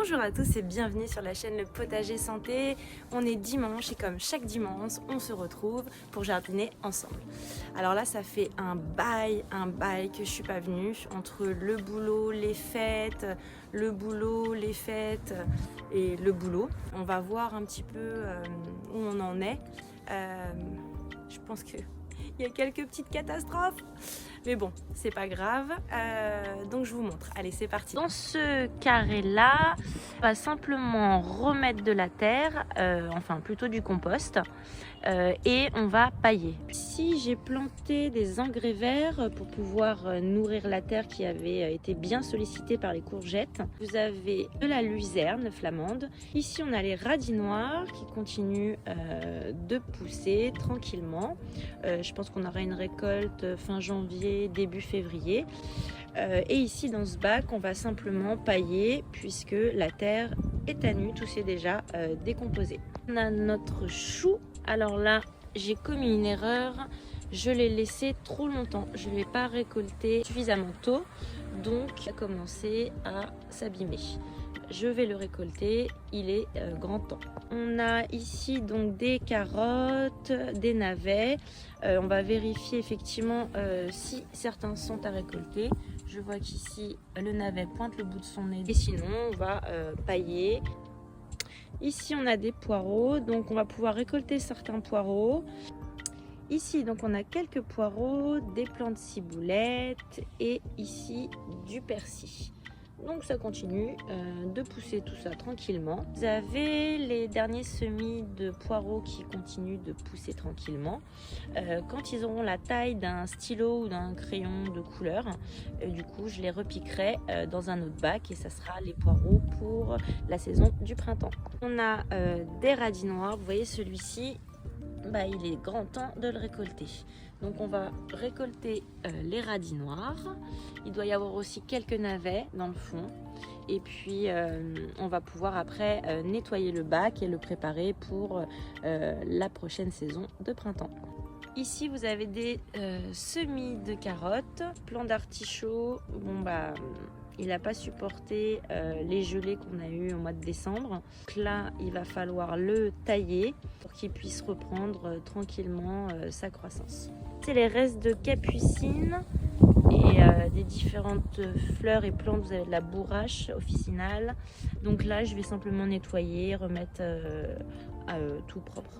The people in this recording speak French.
Bonjour à tous et bienvenue sur la chaîne Le Potager Santé. On est dimanche et comme chaque dimanche, on se retrouve pour jardiner ensemble. Alors là, ça fait un bail que je suis pas venue entre le boulot, les fêtes, le boulot, les fêtes et le boulot. On va voir un petit peu où on en est. Je pense qu'il y a quelques petites catastrophes. Mais bon, c'est pas grave. Donc je vous montre. Allez, c'est parti. Dans ce carré-là, on va simplement remettre de la terre, enfin plutôt du compost, et on va pailler. Ici, j'ai planté des engrais verts pour pouvoir nourrir la terre qui avait été bien sollicitée par les courgettes. Vous avez de la luzerne flamande. Ici, on a les radis noirs qui continuent de pousser tranquillement. Je pense qu'on aura une récolte fin janvier, début février. Et ici dans ce bac on va simplement pailler puisque la terre est à nu, tout s'est déjà décomposé. On a notre chou. Alors là j'ai commis une erreur, je l'ai laissé trop longtemps, je ne l'ai pas récolté suffisamment tôt, donc il a commencé à s'abîmer. Je vais le récolter, il est grand temps. On a ici donc des carottes, des navets. On va vérifier effectivement si certains sont à récolter. Je vois qu'ici le navet pointe le bout de son nez et sinon on va pailler. Ici on a des poireaux, donc on va pouvoir récolter certains poireaux. Ici donc on a quelques poireaux, des plantes ciboulettes et ici du persil. Donc ça continue de pousser tout ça tranquillement. Vous avez les derniers semis de poireaux qui continuent de pousser tranquillement. Quand ils auront la taille d'un stylo ou d'un crayon de couleur, du coup je les repiquerai dans un autre bac et ça sera les poireaux pour la saison du printemps. On a des radis noirs, vous voyez celui-ci, il est grand temps de le récolter. Donc on va récolter les radis noirs. Il doit y avoir aussi quelques navets dans le fond. Et puis on va pouvoir après nettoyer le bac et le préparer pour la prochaine saison de printemps. Ici vous avez des semis de carottes, plants d'artichaut. Il n'a pas supporté les gelées qu'on a eues au mois de décembre. Donc là, il va falloir le tailler pour qu'il puisse reprendre tranquillement sa croissance. C'est les restes de capucine et des différentes fleurs et plantes. Vous avez de la bourrache officinale. Donc là, je vais simplement nettoyer, remettre tout propre.